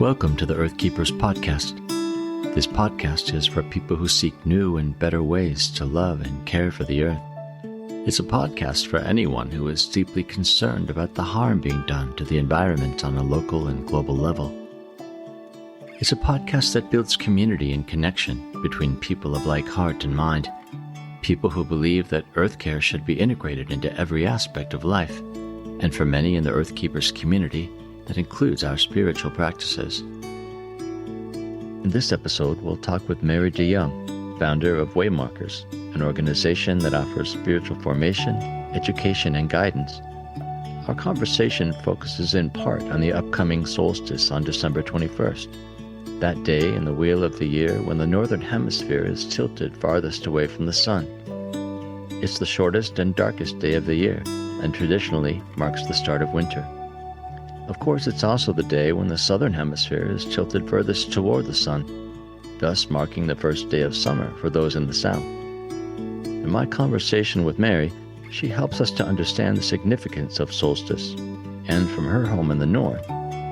Welcome to the Earth Keepers podcast. This podcast is for people who seek new and better ways to love and care for the earth. It's a podcast for anyone who is deeply concerned about the harm being done to the environment on a local and global level. It's a podcast that builds community and connection between people of like heart and mind, people who believe that earth care should be integrated into every aspect of life, and for many in the Earth Keepers community, that includes our spiritual practices. In this episode, we'll talk with Mary Dejong, founder of Waymarkers, an organization that offers spiritual formation, education, and guidance. Our conversation focuses in part on the upcoming solstice on December 21st, that day in the wheel of the year when the northern hemisphere is tilted farthest away from the sun. It's the shortest and darkest day of the year, and traditionally marks the start of winter. Of course, it's also the day when the southern hemisphere is tilted furthest toward the sun, thus marking the first day of summer for those in the south. In my conversation with Mary, she helps us to understand the significance of solstice, and from her home in the north,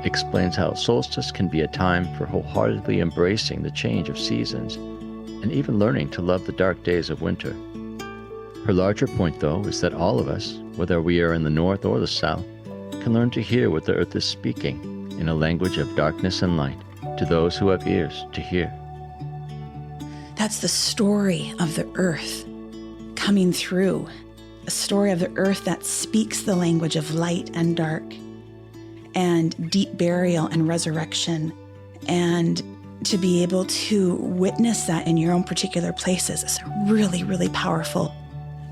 explains how solstice can be a time for wholeheartedly embracing the change of seasons, and even learning to love the dark days of winter. Her larger point, though, is that all of us, whether we are in the north or the south, can learn to hear what the earth is speaking in a language of darkness and light to those who have ears to hear. That's the story of the earth coming through, a story of the earth that speaks the language of light and dark and deep burial and resurrection. And to be able to witness that in your own particular places is a really, really powerful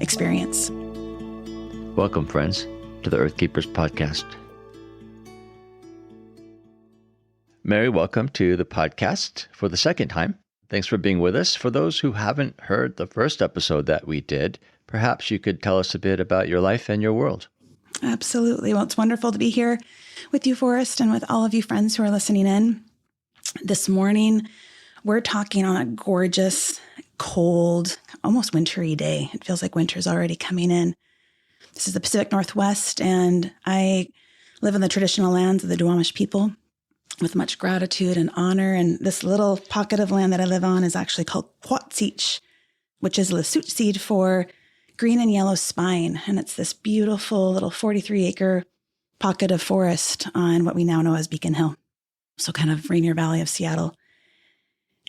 experience. Welcome, friends, to the Earth Keepers podcast. Mary, welcome to the podcast for the second time. Thanks for being with us. For those who haven't heard the first episode that we did, perhaps you could tell us a bit about your life and your world. Absolutely. Well, it's wonderful to be here with you, Forrest, and with all of you friends who are listening in. This morning, we're talking on a gorgeous, cold, almost wintry day. It feels like winter's already coming in. This is the Pacific Northwest, and I live in the traditional lands of the Duwamish people with much gratitude and honor. And this little pocket of land that I live on is actually called Quatsich, which is Lasut seed for green and yellow spine. And it's this beautiful little 43-acre pocket of forest on what we now know as Beacon Hill. So kind of Rainier Valley of Seattle.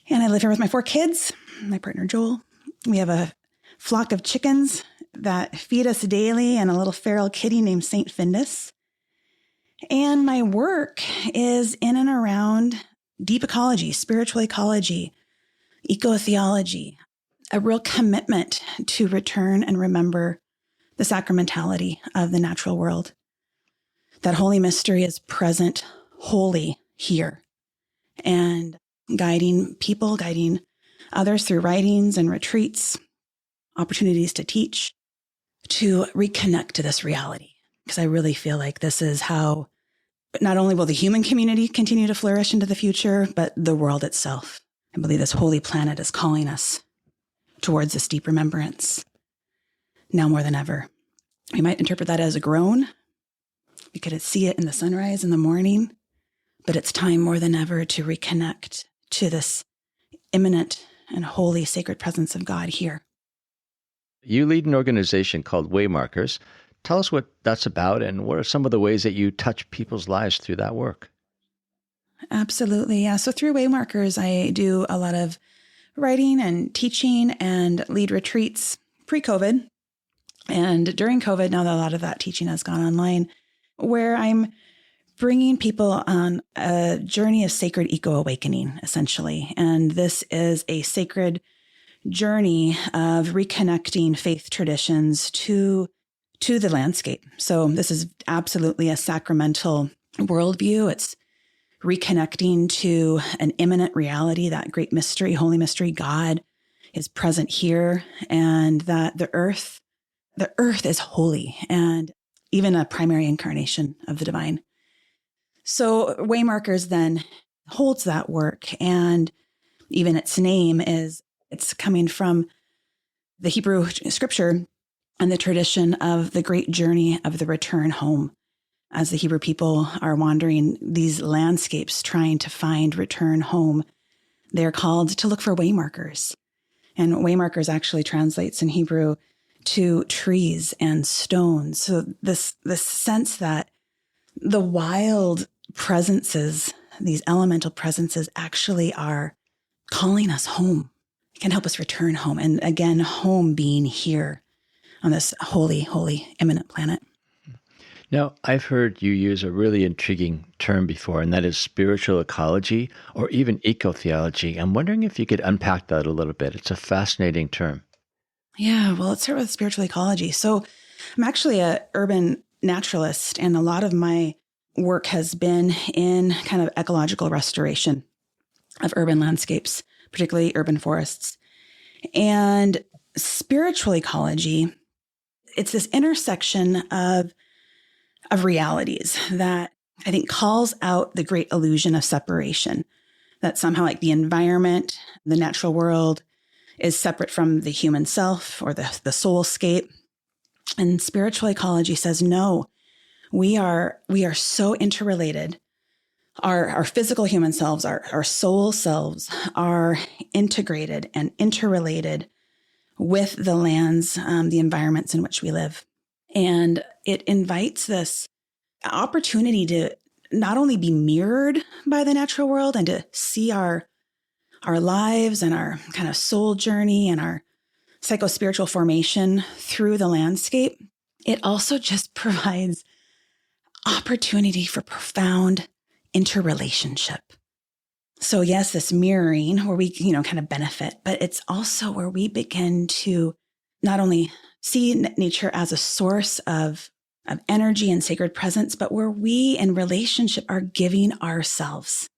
And I live here with my 4 kids, my partner Joel. We have a flock of chickens that feed us daily and a little feral kitty named Saint Findus. And my work is in and around deep ecology, spiritual ecology, ecotheology, a real commitment to return and remember the sacramentality of the natural world. That holy mystery is present wholly here and guiding people, guiding others through writings and retreats, opportunities to teach, to reconnect to this reality. Because I really feel like this is how not only will the human community continue to flourish into the future, but the world itself. I believe this holy planet is calling us towards this deep remembrance now more than ever. We might interpret that as a groan. We could see it in the sunrise in the morning, but it's time more than ever to reconnect to this imminent and holy sacred presence of God here. You lead an organization called Waymarkers. Tell us what that's about and what are some of the ways that you touch people's lives through that work? Absolutely. Yeah. So through Waymarkers, I do a lot of writing and teaching and lead retreats pre-COVID. And during COVID, now that a lot of that teaching has gone online, where I'm bringing people on a journey of sacred eco-awakening, essentially. And this is a sacred journey of reconnecting faith traditions to the landscape. So this is absolutely a sacramental worldview. It's reconnecting to an immanent reality, that great mystery, holy mystery, God is present here, and that the earth is holy and even a primary incarnation of the divine. So Waymarkers then holds that work, and even its name it's coming from the Hebrew scripture and the tradition of the great journey of the return home. as the Hebrew people are wandering these landscapes trying to find return home, they're called to look for waymarkers. And waymarkers actually translates in Hebrew to trees and stones. So this sense that the wild presences, these elemental presences, actually are calling us home. It can help us return home. And again, home being here on this holy, holy, imminent planet. Now, I've heard you use a really intriguing term before, and that is spiritual ecology or even ecotheology. I'm wondering if you could unpack that a little bit. It's a fascinating term. Yeah, well, let's start with spiritual ecology. So I'm actually an urban naturalist, and a lot of my work has been in kind of ecological restoration of urban landscapes, particularly urban forests. And spiritual ecology, it's this intersection of realities that I think calls out the great illusion of separation, that somehow like the environment, the natural world is separate from the human self or the soulscape. And spiritual ecology says, no, we are so interrelated. Our physical human selves, our soul selves are integrated and interrelated with the lands, the environments in which we live. And it invites this opportunity to not only be mirrored by the natural world and to see our lives and our kind of soul journey and our psychospiritual formation through the landscape, it also just provides opportunity for profound interrelationship. So yes, this mirroring where we, kind of benefit, but it's also where we begin to not only see nature as a source of energy and sacred presence, but where we in relationship are giving ourselves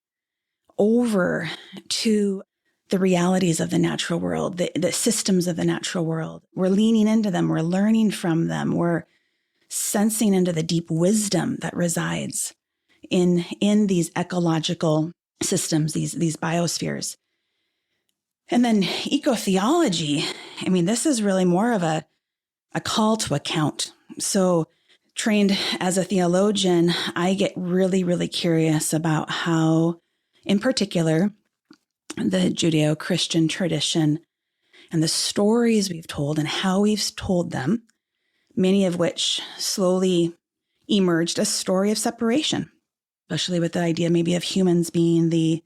over to the realities of the natural world, the systems of the natural world. We're leaning into them. We're learning from them. We're sensing into the deep wisdom that resides in these ecological systems, these biospheres. And then ecotheology, this is really more of a call to account. So trained as a theologian, I get really, really curious about how, in particular, the Judeo-Christian tradition and the stories we've told and how we've told them, many of which slowly emerged as a story of separation, especially with the idea maybe of humans being the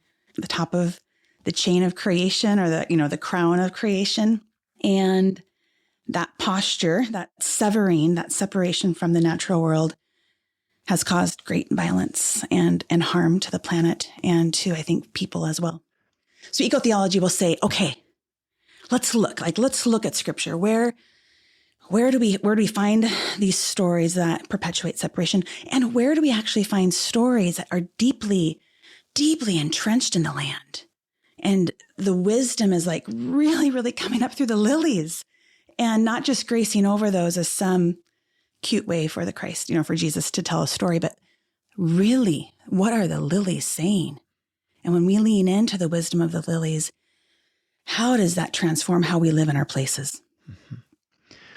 top of the chain of creation or the crown of creation. And that posture, that severing, that separation from the natural world has caused great violence and harm to the planet and to, I think, people as well. So ecotheology will say, okay, let's look at scripture. Where do we find these stories that perpetuate separation? And where do we actually find stories that are deeply, deeply entrenched in the land? And the wisdom is like really, really coming up through the lilies and not just gracing over those as some cute way for the Christ, for Jesus to tell a story, but really, what are the lilies saying? And when we lean into the wisdom of the lilies, how does that transform how we live in our places? Mm-hmm.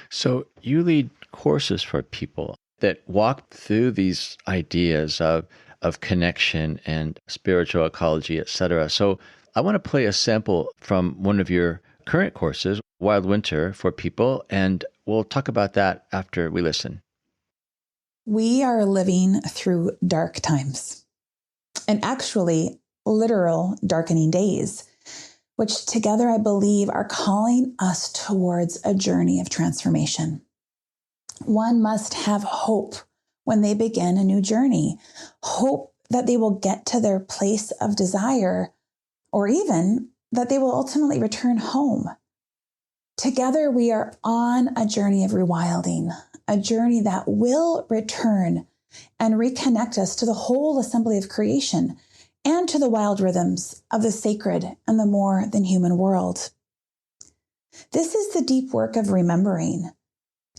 So you lead courses for people that walk through these ideas of connection and spiritual ecology, etc. So I want to play a sample from one of your current courses, Wild Winter for people, and we'll talk about that after we listen. We are living through dark times, and actually literal darkening days, which together I believe are calling us towards a journey of transformation. One must have hope when they begin a new journey, hope that they will get to their place of desire, or even that they will ultimately return home. Together we are on a journey of rewilding, a journey that will return and reconnect us to the whole assembly of creation and to the wild rhythms of the sacred and the more than human world. This is the deep work of remembering,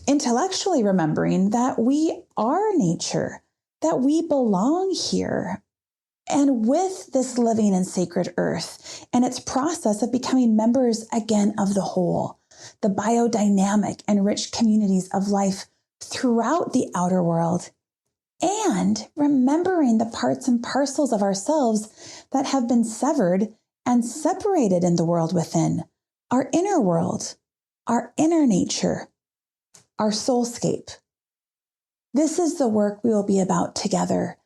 intellectually remembering that we are nature, that we belong here, and with this living and sacred earth and its process of becoming members again of the whole, the biodynamic and rich communities of life throughout the outer world and remembering the parts and parcels of ourselves that have been severed and separated in the world within, our inner world, our inner nature, our soulscape. This is the work we will be about together,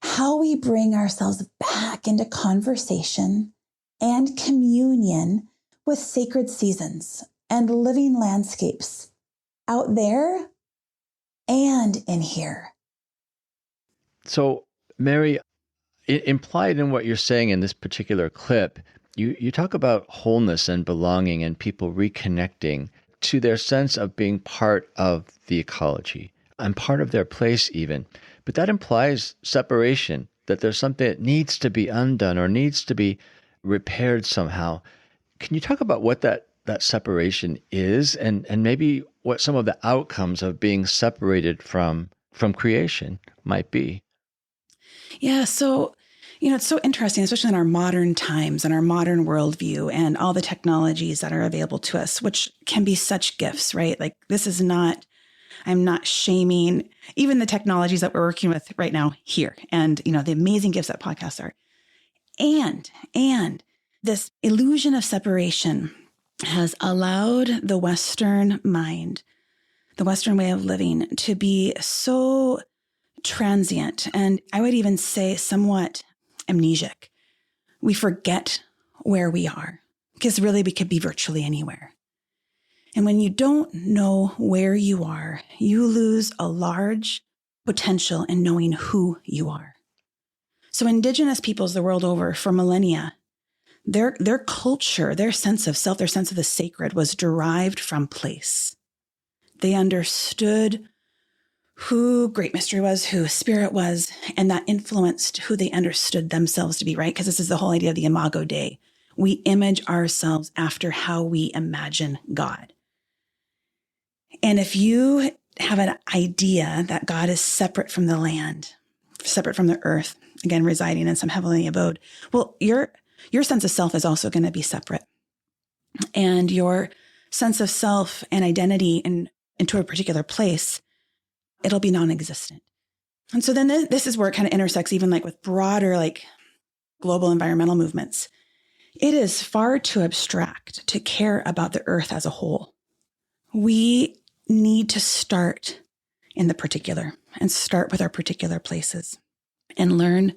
how we bring ourselves back into conversation and communion with sacred seasons and living landscapes out there and in here. So, Mary, implied in what you're saying in this particular clip, you talk about wholeness and belonging and people reconnecting to their sense of being part of the ecology and part of their place even. But that implies separation, that there's something that needs to be undone or needs to be repaired somehow. Can you talk about what that separation is and maybe what some of the outcomes of being separated from creation might be? Yeah. So, it's so interesting, especially in our modern times and our modern worldview and all the technologies that are available to us, which can be such gifts, right? Like I'm not shaming even the technologies that we're working with right now here and, the amazing gifts that podcasts are. And this illusion of separation has allowed the Western mind, the Western way of living, to be so transient, and I would even say somewhat amnesiac. We forget where we are because really we could be virtually anywhere. And when you don't know where you are, you lose a large potential in knowing who you are. So Indigenous peoples the world over for millennia, their culture, their sense of self, their sense of the sacred was derived from place. They understood who Great Mystery was, who Spirit was, and that influenced who they understood themselves to be, right? Because this is the whole idea of the Imago Dei. We image ourselves after how we imagine God. And if you have an idea that God is separate from the land, separate from the earth, again, residing in some heavenly abode, well, your sense of self is also going to be separate. And your sense of self and identity into a particular place, it'll be non-existent. And so then this is where it kind of intersects even like with broader, like global environmental movements. It is far too abstract to care about the earth as a whole. We need to start in the particular and start with our particular places and learn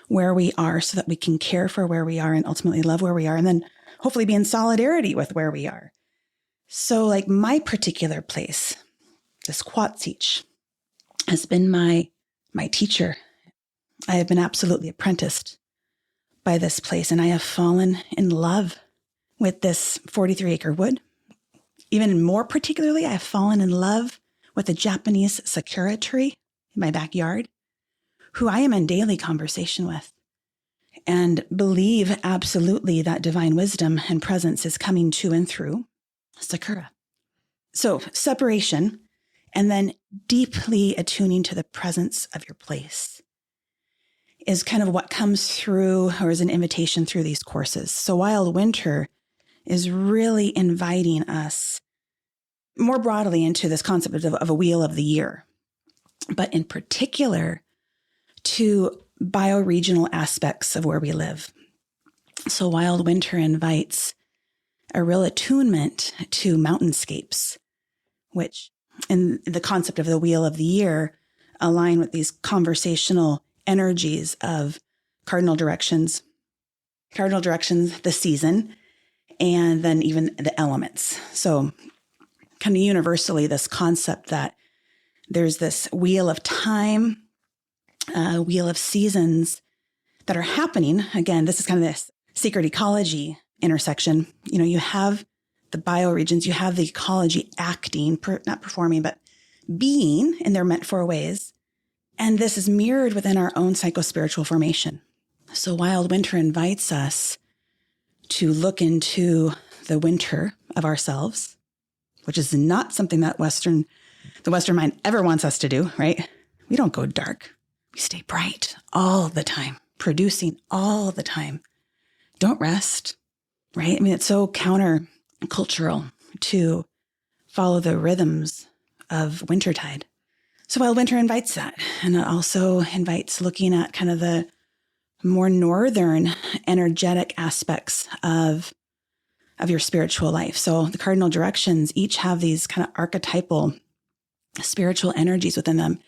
where we are so that we can care for where we are and ultimately love where we are and then hopefully be in solidarity with where we are. So like my particular place, this Quatsich, has been my teacher. I have been absolutely apprenticed by this place, and I have fallen in love with this 43-acre wood. Even more particularly, I have fallen in love with a Japanese sakura tree in my backyard, who I am in daily conversation with, and believe absolutely that divine wisdom and presence is coming to and through sakura. So separation, and then deeply attuning to the presence of your place is kind of what comes through or is an invitation through these courses. So Wild Winter is really inviting us more broadly into this concept of a wheel of the year, but in particular to bioregional aspects of where we live. So Wild Winter invites a real attunement to mountainscapes, which in the concept of the wheel of the year align with these conversational energies of cardinal directions, the season, and then even the elements. So kind of universally, this concept that there's this wheel of time, wheel of seasons that are happening. Again, this is kind of this sacred ecology intersection. You have the bioregions, you have the ecology acting, not performing, but being in their meant for ways. And this is mirrored within our own psychospiritual formation. So Wild Winter invites us to look into the winter of ourselves, which is not something that the Western mind ever wants us to do, right? We don't go dark. We stay bright all the time, producing all the time. Don't rest, right? I mean, it's so countercultural to follow the rhythms of wintertide. So wild winter invites that. And it also invites looking at kind of the more northern energetic aspects of your spiritual life. So the cardinal directions each have these kind of archetypal spiritual energies within them.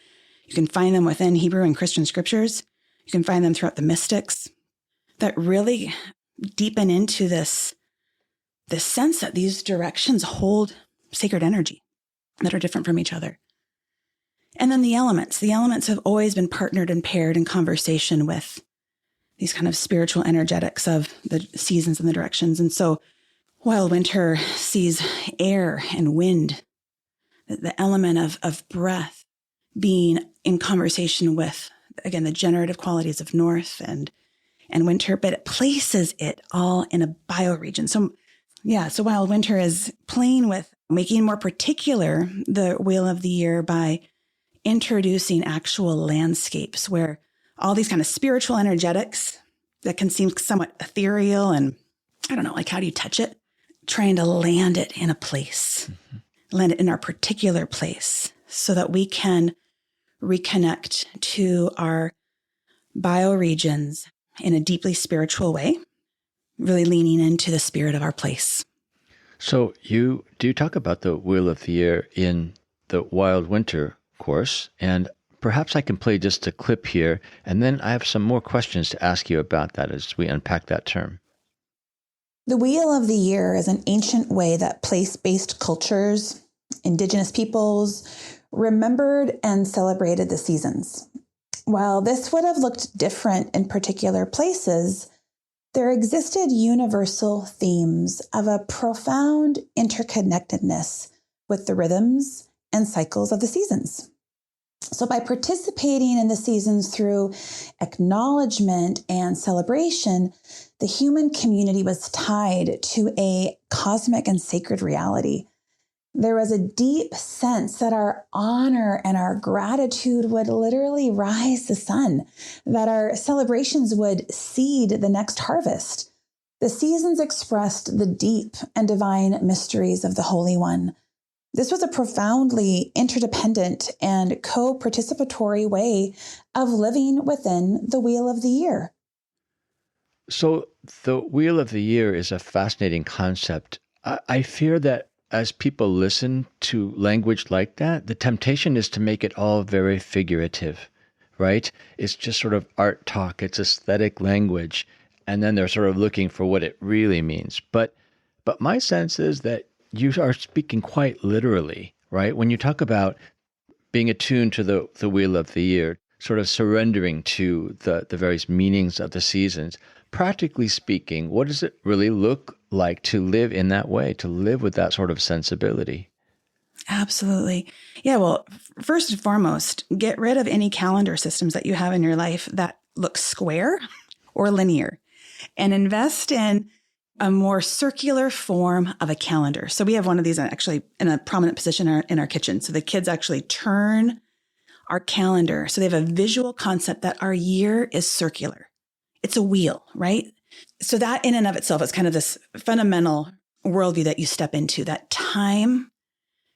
You can find them within Hebrew and Christian scriptures. You can find them throughout the mystics that really deepen into this sense that these directions hold sacred energy that are different from each other. And then the elements. The elements have always been partnered and paired in conversation with these kind of spiritual energetics of the seasons and the directions. And so wild winter sees air and wind, the element of breath being in conversation with, again, the generative qualities of north and winter, but it places it all in a bioregion. So wild winter is playing with making more particular the wheel of the year by introducing actual landscapes where all these kind of spiritual energetics that can seem somewhat ethereal and I don't know, like how do you touch it? Trying to land it in a place, land it in our particular place so that we can reconnect to our bioregions in a deeply spiritual way, really leaning into the spirit of our place. So you do talk about the Wheel of the Year in the Wild Winter course, and perhaps I can play just a clip here, and then I have some more questions to ask you about that as we unpack that term. The Wheel of the Year is an ancient way that place-based cultures, indigenous peoples, remembered and celebrated the seasons. While this would have looked different in particular places, there existed universal themes of a profound interconnectedness with the rhythms and cycles of the seasons. So by participating in the seasons through acknowledgement and celebration, the human community was tied to a cosmic and sacred reality. There was a deep sense that our honor and our gratitude would literally rise the sun, that our celebrations would seed the next harvest. The seasons expressed the deep and divine mysteries of the Holy One. This was a profoundly interdependent and co-participatory way of living within the Wheel of the Year. So the Wheel of the Year is a fascinating concept. I fear that as people listen to language like that, the temptation is to make it all very figurative, right? It's just sort of art talk. It's aesthetic language. And then they're sort of looking for what it really means. But my sense is that you are speaking quite literally, right? When you talk about being attuned to the Wheel of the Year, sort of surrendering to the various meanings of the seasons, practically speaking, what does it really look like to live in that way, to live with that sort of sensibility? Absolutely. Yeah, well, first and foremost, get rid of any calendar systems that you have in your life that look square or linear and invest in a more circular form of a calendar. So we have one of these actually in a prominent position in our kitchen. So the kids actually turn our calendar. So they have a visual concept that our year is circular. It's a wheel, right? So that in and of itself is kind of this fundamental worldview that you step into, that time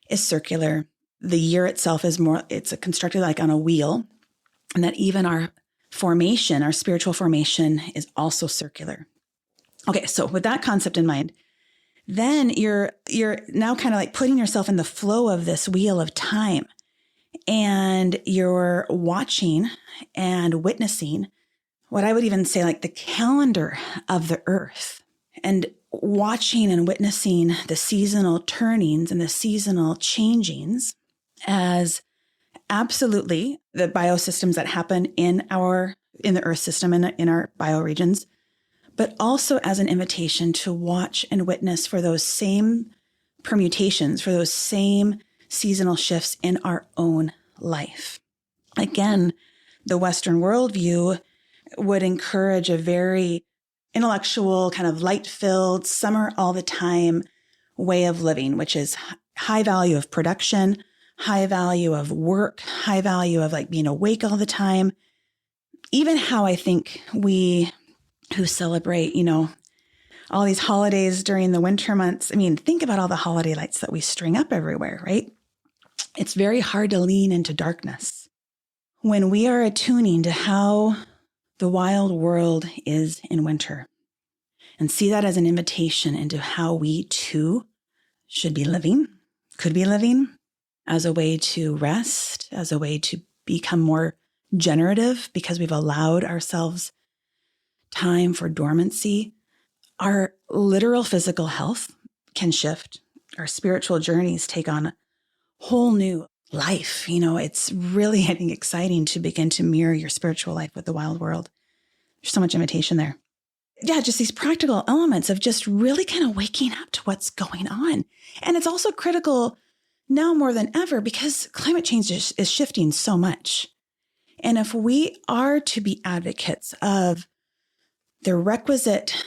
is circular. The year itself is it's constructed like on a wheel, and that even our formation, our spiritual formation is also circular. Okay, so with that concept in mind, then you're now kind of like putting yourself in the flow of this wheel of time, and you're watching and witnessing what I would even say like the calendar of the earth, and watching and witnessing the seasonal turnings and the seasonal changings as absolutely the biosystems that happen in the earth system and in our bioregions, but also as an invitation to watch and witness for those same permutations, for those same seasonal shifts in our own life. Again, the Western worldview would encourage a very intellectual, kind of light-filled, summer all the time way of living, which is high value of production, high value of work, high value of like being awake all the time. Even how I think we who celebrate, all these holidays during the winter months. I mean, think about all the holiday lights that we string up everywhere, right? it's very hard to lean into darkness. When we are attuning to how the wild world is in winter and see that as an invitation into how we too should be living, could be living, as a way to rest, as a way to become more generative because we've allowed ourselves time for dormancy, our literal physical health can shift. Our spiritual journeys take on a whole new life. It's really, I think, exciting to begin to mirror your spiritual life with the wild world. There's so much invitation there. Yeah, just these practical elements of just really kind of waking up to what's going on. And it's also critical now more than ever because climate change is shifting so much. And if we are to be advocates of the requisite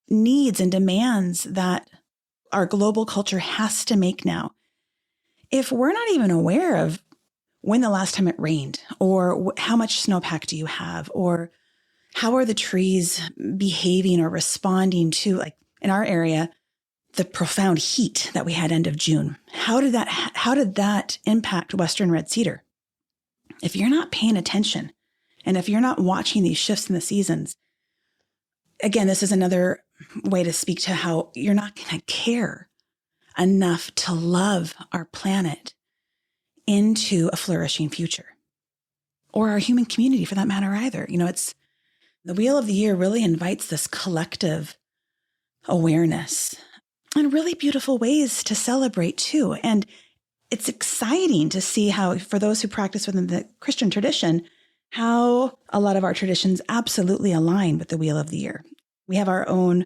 needs and demands that our global culture has to make now, if we're not even aware of when the last time it rained, or how much snowpack do you have, or how are the trees behaving or responding to, like in our area, the profound heat that we had end of June? How did that impact Western red cedar? If you're not paying attention, and if you're not watching these shifts in the seasons, again, this is another way to speak to how you're not going to care enough to love our planet into a flourishing future, or our human community for that matter either. It's the Wheel of the Year really invites this collective awareness and really beautiful ways to celebrate too. And it's exciting to see how, for those who practice within the Christian tradition, how a lot of our traditions absolutely align with the Wheel of the Year. We have our own,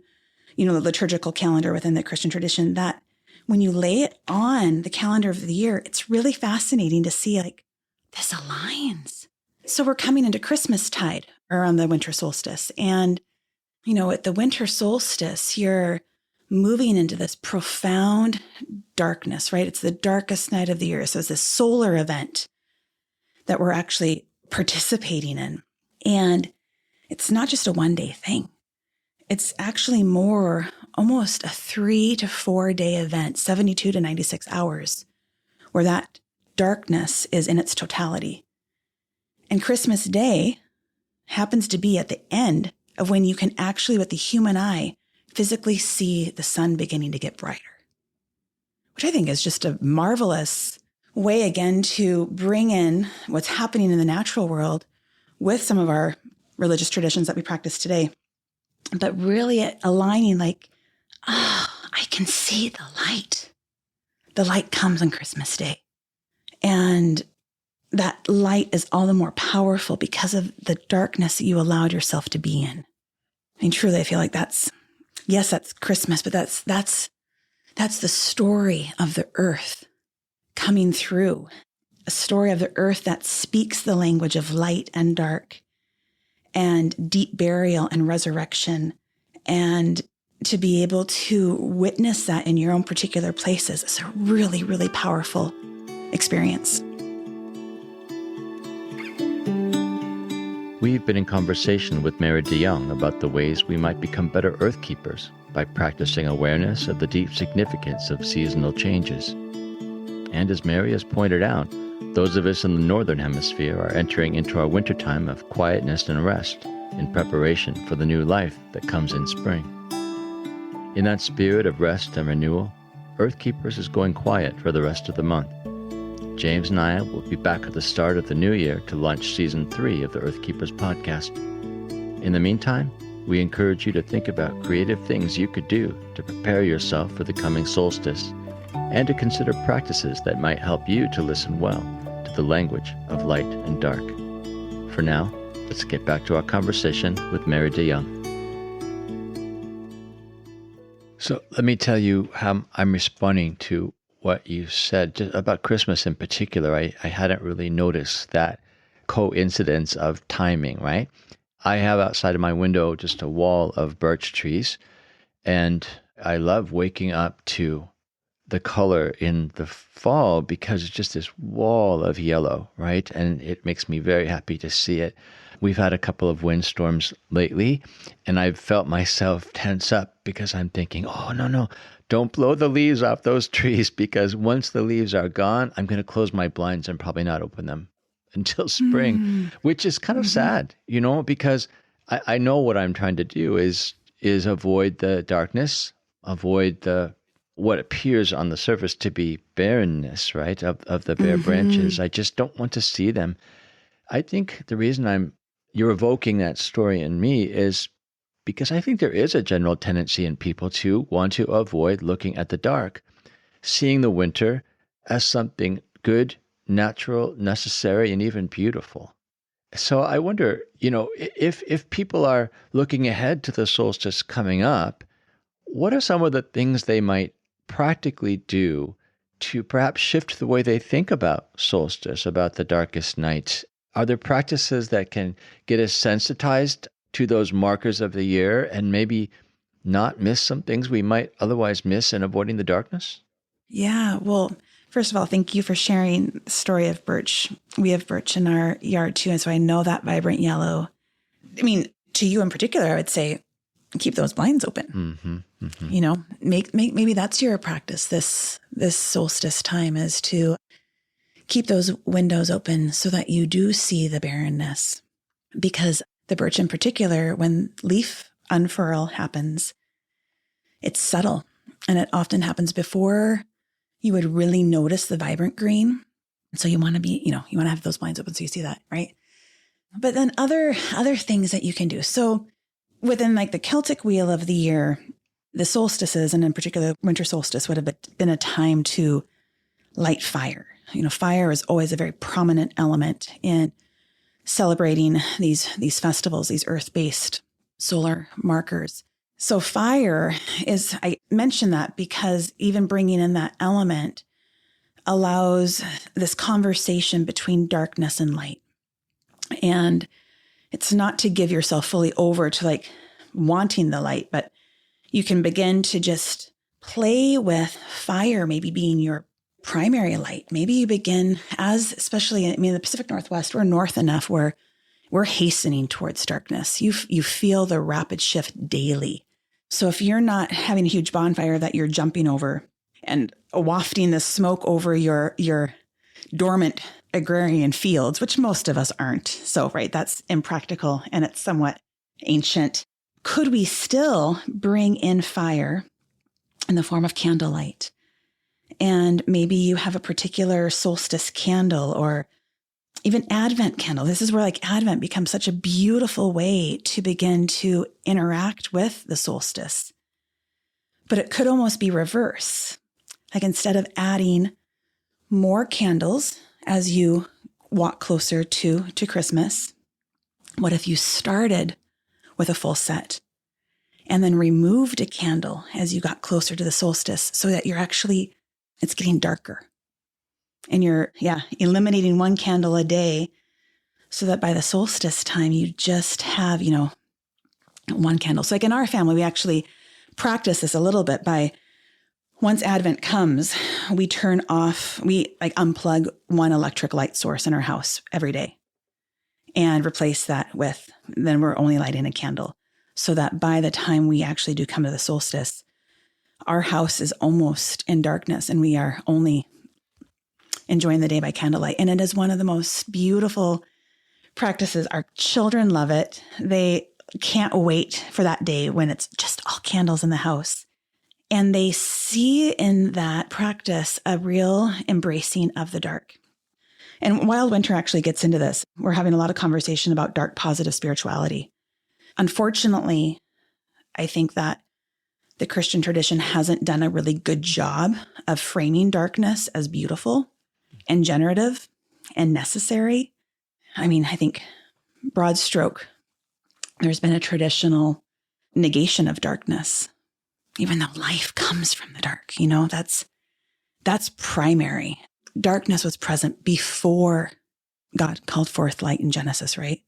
liturgical calendar within the Christian tradition that when you lay it on the calendar of the year, it's really fascinating to see like this aligns. So we're coming into Christmas tide around the winter solstice. And, at the winter solstice, you're moving into this profound darkness, right? It's the darkest night of the year. So it's this solar event that we're actually participating in. And it's not just a one-day thing. It's actually more almost a 3 to 4 day event, 72 to 96 hours, where that darkness is in its totality. And Christmas Day happens to be at the end of when you can actually, with the human eye, physically see the sun beginning to get brighter, which I think is just a marvelous way, again, to bring in what's happening in the natural world with some of our religious traditions that we practice today, but really aligning like, I can see the light. The light comes on Christmas Day. And that light is all the more powerful because of the darkness that you allowed yourself to be in. I mean, truly, I feel like that's Christmas, but that's the story of the earth coming through, a story of the earth that speaks the language of light and dark and deep burial and resurrection. And to be able to witness that in your own particular places is a really, really powerful experience. We've been in conversation with Mary Dejong about the ways we might become better earth keepers by practicing awareness of the deep significance of seasonal changes. And as Mary has pointed out, those of us in the northern hemisphere are entering into our wintertime of quietness and rest in preparation for the new life that comes in spring. In that spirit of rest and renewal, Earth Keepers is going quiet for the rest of the month. James and I will be back at the start of the new year to launch Season 3 of the Earth Keepers podcast. In the meantime, we encourage you to think about creative things you could do to prepare yourself for the coming solstice, and to consider practices that might help you to listen well to the language of light and dark. For now, let's get back to our conversation with Mary Dejong. So let me tell you how I'm responding to what you said just about Christmas in particular. I hadn't really noticed that coincidence of timing, right? I have outside of my window just a wall of birch trees, and I love waking up to the color in the fall because it's just this wall of yellow, right? And it makes me very happy to see it. we've had a couple of windstorms lately, and I've felt myself tense up because I'm thinking, oh, no, don't blow the leaves off those trees, because once the leaves are gone, I'm going to close my blinds and probably not open them until spring, which is kind of sad, because I know what I'm trying to do is avoid the darkness, avoid what appears on the surface to be barrenness, right, of the bare branches. I just don't want to see them. I think the reason you're evoking that story in me is because I think there is a general tendency in people to want to avoid looking at the dark, seeing the winter as something good, natural, necessary, and even beautiful. So I wonder, if people are looking ahead to the solstice coming up, what are some of the things they might practically do to perhaps shift the way they think about solstice, about the darkest night? Are there practices that can get us sensitized to those markers of the year and maybe not miss some things we might otherwise miss in avoiding the darkness? Yeah. Well, first of all, thank you for sharing the story of birch. We have birch in our yard too. And so I know that vibrant yellow. I mean, to you in particular, I would say keep those blinds open. Maybe that's your practice this solstice time, is to keep those windows open so that you do see the barrenness. Because the birch in particular, when leaf unfurl happens, it's subtle, and it often happens before you would really notice the vibrant green. So you want to have those blinds open so you see that, right? But then other things that you can do. So within like the Celtic wheel of the year, the solstices, and in particular winter solstice, would have been a time to light fire. Fire is always a very prominent element in celebrating these festivals, these earth-based solar markers. So fire I mention that because even bringing in that element allows this conversation between darkness and light. And it's not to give yourself fully over to like wanting the light, but you can begin to just play with fire, maybe being your primary light. Maybe you begin especially in the Pacific Northwest, we're north enough where we're hastening towards darkness. You feel the rapid shift daily. So if you're not having a huge bonfire that you're jumping over and wafting the smoke over your dormant agrarian fields, which most of us aren't. So, right, that's impractical and it's somewhat ancient. Could we still bring in fire in the form of candlelight? And maybe you have a particular solstice candle or even Advent candle. This is where like Advent becomes such a beautiful way to begin to interact with the solstice. But it could almost be reverse. Like instead of adding more candles as you walk closer to Christmas, what if you started with a full set and then removed a candle as you got closer to the solstice so that it's getting darker. And you're, eliminating one candle a day so that by the solstice time, you just have, one candle. So like in our family, we actually practice this a little bit by once Advent comes, we unplug one electric light source in our house every day and replace that then we're only lighting a candle so that by the time we actually do come to the solstice, our house is almost in darkness and we are only enjoying the day by candlelight. And it is one of the most beautiful practices. Our children love it. They can't wait for that day when it's just all candles in the house. And they see in that practice a real embracing of the dark. And Wild Winter actually gets into this. We're having a lot of conversation about dark positive spirituality. Unfortunately, I think that the Christian tradition hasn't done a really good job of framing darkness as beautiful and generative and necessary. I think broad stroke, there's been a traditional negation of darkness, even though life comes from the dark. That's primary. Darkness was present before God called forth light in Genesis, right?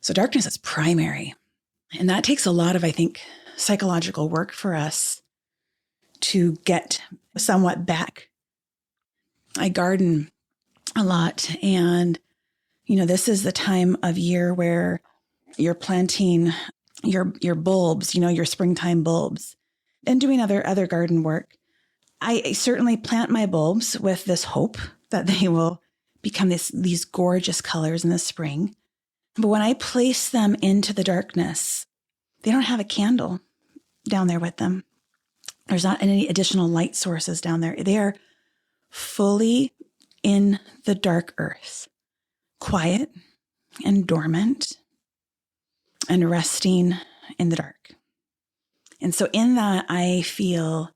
So darkness is primary. And that takes a lot of, I think, psychological work for us to get somewhat back. I garden a lot, and This is the time of year where you're planting your bulbs, your springtime bulbs, and doing other garden work. I certainly plant my bulbs with this hope that they will become these gorgeous colors in the spring. But when I place them into the darkness, they don't have a candle down there with them. There's not any additional light sources down there. They are fully in the dark earth, quiet and dormant and resting in the dark. And so in that, I feel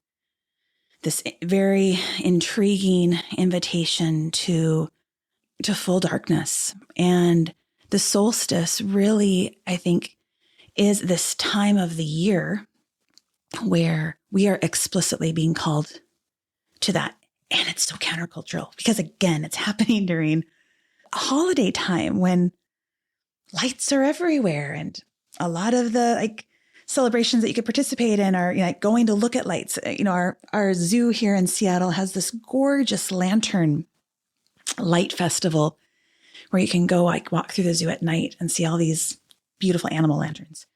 this very intriguing invitation to full darkness. And the solstice really, I think, is this time of the year where we are explicitly being called to that. And it's so countercultural because, again, it's happening during a holiday time when lights are everywhere. And a lot of the celebrations that you could participate in are going to look at lights. Our zoo here in Seattle has this gorgeous lantern light festival where you can go walk through the zoo at night and see all these beautiful animal lanterns.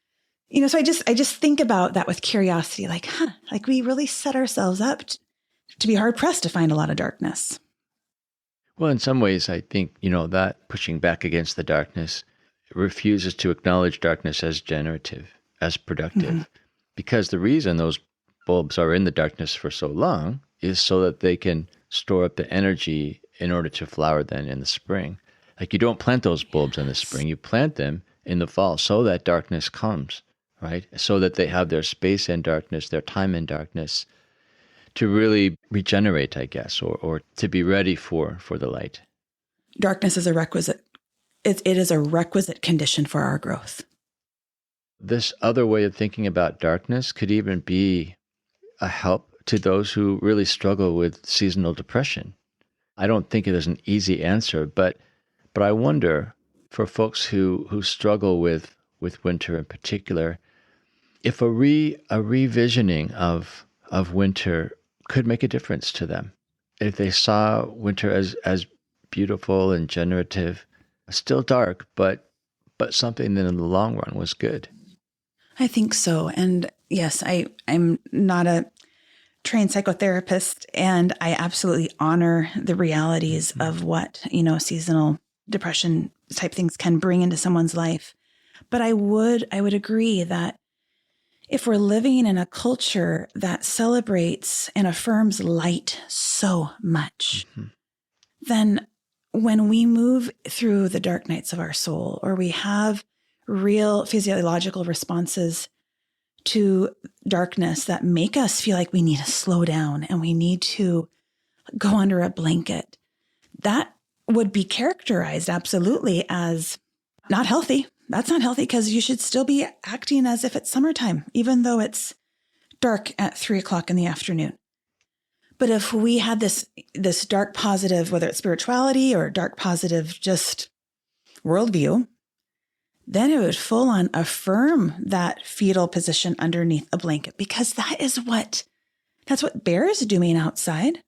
So I just think about that with curiosity, we really set ourselves up to be hard pressed to find a lot of darkness. Well, in some ways, I think, that pushing back against the darkness refuses to acknowledge darkness as generative, as productive, because the reason those bulbs are in the darkness for so long is so that they can store up the energy in order to flower then in the spring. You don't plant those bulbs in the spring, you plant them in the fall so that darkness comes, right? So that they have their space in darkness, their time in darkness to really regenerate, I guess, or to be ready for the light. Darkness is a requisite. It is a requisite condition for our growth. This other way of thinking about darkness could even be a help to those who really struggle with seasonal depression. I don't think it is an easy answer, but I wonder for folks who struggle with winter in particular, if a revisioning of winter could make a difference to them. If they saw winter as beautiful and generative, still dark, but something that in the long run was good. I think so. And yes, I'm not a trained psychotherapist, and I absolutely honor the realities of what, seasonal depression type things can bring into someone's life. But I would agree that if we're living in a culture that celebrates and affirms light so much, then when we move through the dark nights of our soul, or we have real physiological responses to darkness that make us feel like we need to slow down and we need to go under a blanket, that would be characterized absolutely as not healthy. That's not healthy because you should still be acting as if it's summertime, even though it's dark at 3:00 in the afternoon. But if we had this dark positive, whether it's spirituality or dark positive, just worldview, then it would full on affirm that fetal position underneath a blanket, because that's what Bear is doing outside.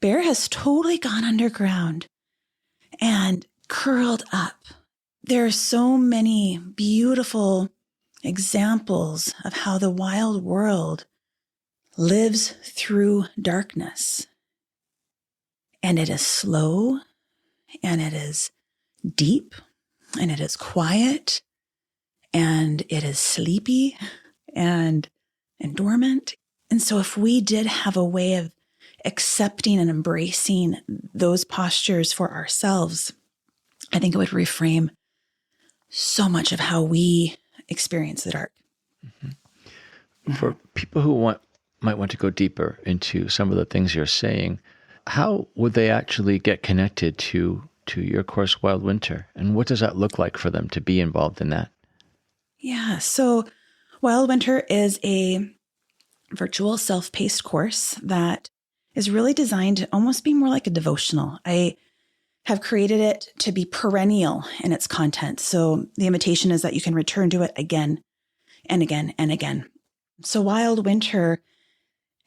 Bear has totally gone underground and curled up. There are so many beautiful examples of how the wild world lives through darkness. And it is slow, and it is deep, and it is quiet, and it is sleepy and dormant. And so if we did have a way of accepting and embracing those postures for ourselves, I think it would reframe so much of how we experience the dark. For people who might want to go deeper into some of the things you're saying, how would they actually get connected to your course, Wild Winter? And what does that look like for them to be involved in that? Yeah, so Wild Winter is a virtual self-paced course that is really designed to almost be more like a devotional. I have created it to be perennial in its content. So the invitation is that you can return to it again and again and again. So Wild Winter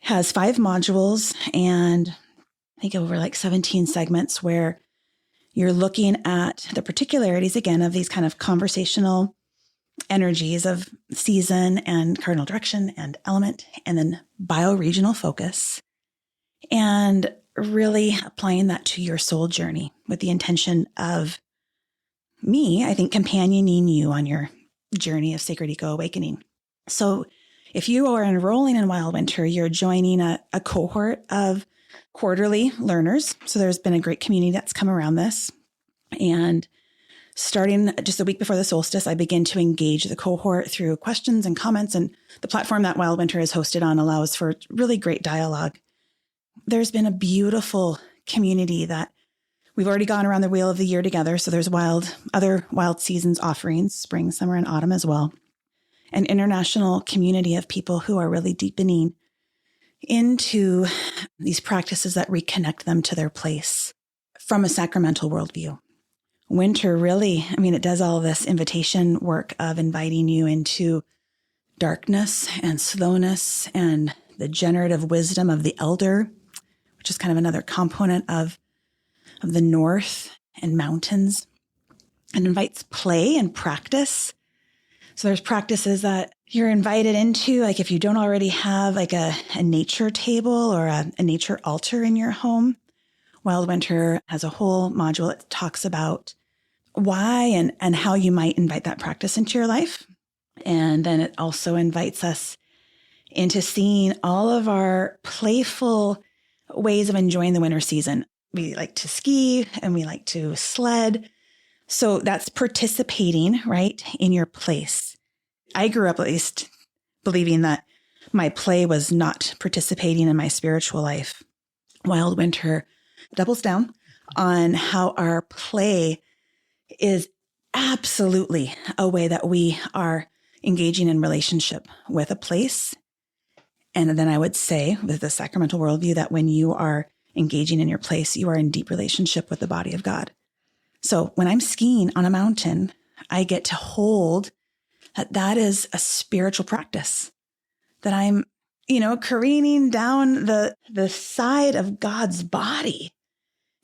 has 5 modules and I think over 17 segments where You're looking at the particularities, again, of these kind of conversational energies of season and cardinal direction and element, and then bioregional focus, and really applying that to your soul journey with the intention of me, I think, companioning you on your journey of sacred eco awakening. So if you are enrolling in Wild Winter, you're joining a cohort of quarterly learners. So there's been a great community that's come around this. And starting just a week before the solstice, I begin to engage the cohort through questions and comments. And the platform that Wild Winter is hosted on allows for really great dialogue. There's been a beautiful community that we've already gone around the wheel of the year together. So there's other wild seasons offerings, spring, summer, and autumn as well. An international community of people who are really deepening into these practices that reconnect them to their place from a sacramental worldview. Winter really, it does all of this invitation work of inviting you into darkness and slowness and the generative wisdom of the elder, which is kind of another component of the north and mountains, and invites play and practice. So there's practices that you're invited into, like if you don't already have like a nature table or a nature altar in your home. Wild Winter has a whole module that talks about why and how you might invite that practice into your life. And then it also invites us into seeing all of our playful ways of enjoying the winter season. We like to ski and we like to sled. So that's participating, right, in your place. I grew up at least believing that my play was not participating in my spiritual life. Wild Winter doubles down on how our play is absolutely a way that we are engaging in relationship with a place. And then I would say with the sacramental worldview that when you are engaging in your place, you are in deep relationship with the body of God. So when I'm skiing on a mountain, I get to hold that is a spiritual practice, that I'm, careening down the side of God's body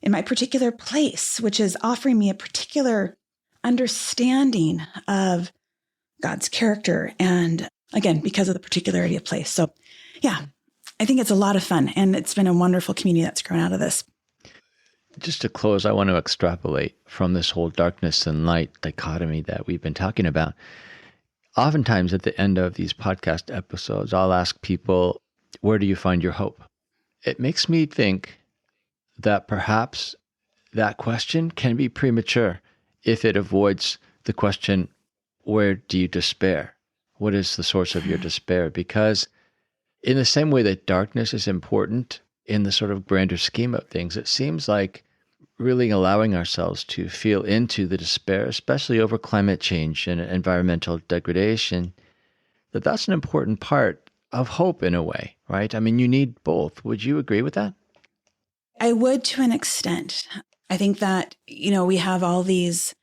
in my particular place, which is offering me a particular understanding of God's character. And again, because of the particularity of place. So yeah, I think it's a lot of fun, and it's been a wonderful community that's grown out of this. Just to close, I want to extrapolate from this whole darkness and light dichotomy that we've been talking about. Oftentimes at the end of these podcast episodes, I'll ask people, where do you find your hope? It makes me think that perhaps that question can be premature if it avoids the question, where do you despair? What is the source of your despair? Because in the same way that darkness is important in the sort of grander scheme of things, it seems like really allowing ourselves to feel into the despair, especially over climate change and environmental degradation, that's an important part of hope in a way, right? You need both. Would you agree with that? I would, to an extent. I think that, we have all these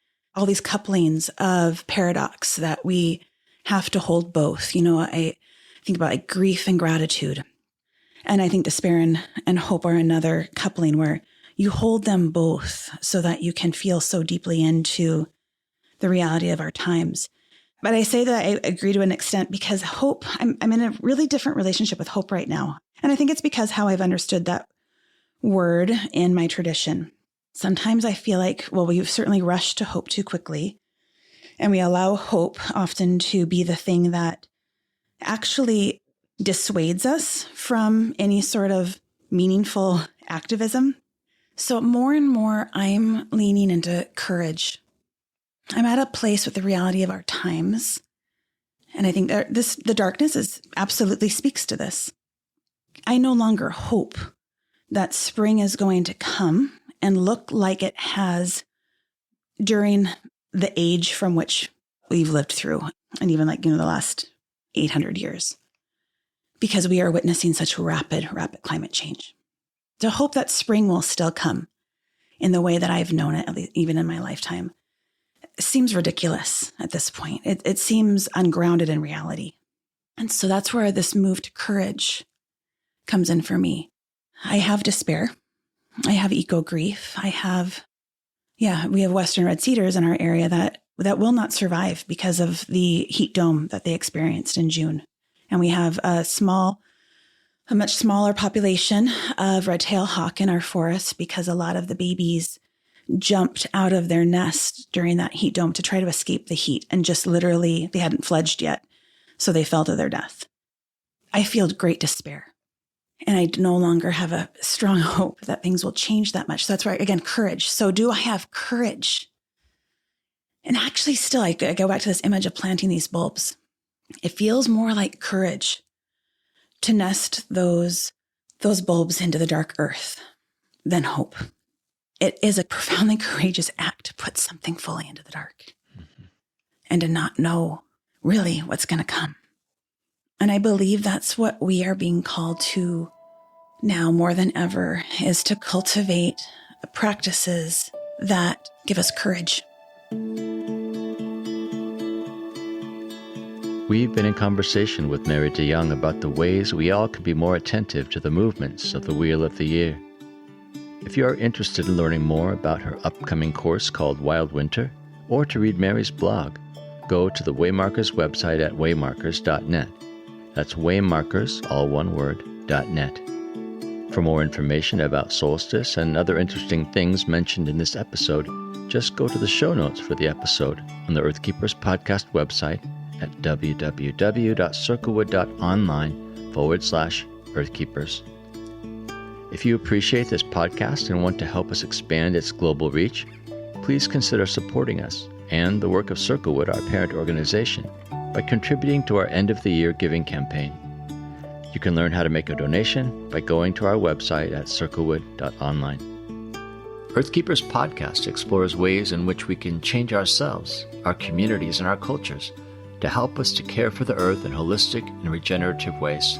couplings of paradox that we have to hold both. I think about like grief and gratitude. And I think despair and hope are another coupling where you hold them both so that you can feel so deeply into the reality of our times. But I say that I agree to an extent because hope, I'm in a really different relationship with hope right now. And I think it's because how I've understood that word in my tradition. Sometimes I feel like, we've certainly rushed to hope too quickly. And we allow hope often to be the thing that actually dissuades us from any sort of meaningful activism. So more and more, I'm leaning into courage. I'm at a place with the reality of our times. And I think that the darkness absolutely speaks to this. I no longer hope that spring is going to come and look like it has during the age from which we've lived through, and even the last 800 years, because we are witnessing such rapid climate change. To hope that spring will still come in the way that I've known it, at least even in my lifetime, seems ridiculous at this point. It seems ungrounded in reality. And so that's where this move to courage comes in for me. I have despair. I have eco grief. I have Yeah, we have western red cedars in our area that will not survive because of the heat dome that they experienced in June. And we have a much smaller population of red-tailed hawk in our forest because a lot of the babies jumped out of their nest during that heat dome to try to escape the heat, and just literally, they hadn't fledged yet, so they fell to their death. I feel great despair, and I no longer have a strong hope that things will change that much. So that's why, again, courage. So do I have courage? And actually still, I go back to this image of planting these bulbs. It feels more like courage to nest those bulbs into the dark earth than hope. It is a profoundly courageous act to put something fully into the dark and to not know really what's going to come. And I believe that's what we are being called to now more than ever, is to cultivate practices that give us courage. We've been in conversation with Mary Dejong about the ways we all can be more attentive to the movements of the Wheel of the Year. If you are interested in learning more about her upcoming course called Wild Winter, or to read Mary's blog, go to the Waymarkers website at waymarkers.net. That's Waymarkers, all one word, .net. For more information about Solstice and other interesting things mentioned in this episode, just go to the show notes for the episode on the Earthkeepers podcast website at www.circlewood.online/Earthkeepers. If you appreciate this podcast and want to help us expand its global reach, please consider supporting us and the work of Circlewood, our parent organization, by contributing to our end-of-the-year giving campaign. You can learn how to make a donation by going to our website at circlewood.online. Earthkeepers podcast explores ways in which we can change ourselves, our communities, and our cultures to help us to care for the earth in holistic and regenerative ways.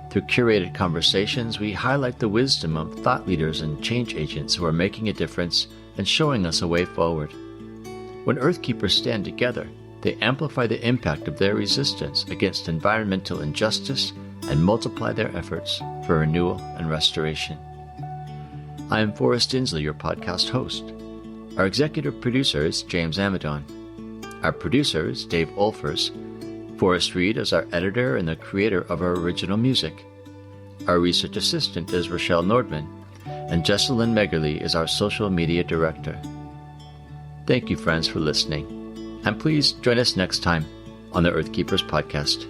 Through curated conversations, we highlight the wisdom of thought leaders and change agents who are making a difference and showing us a way forward. When Earthkeepers stand together, they amplify the impact of their resistance against environmental injustice and multiply their efforts for renewal and restoration. I am Forrest Inslee, your podcast host. Our executive producer is James Amadon. Our producer is Dave Olfers. Forrest Reed is our editor and the creator of our original music. Our research assistant is Rochelle Nordman, and Jessalyn Megerly is our social media director. Thank you, friends, for listening, and please join us next time on the Earthkeepers podcast.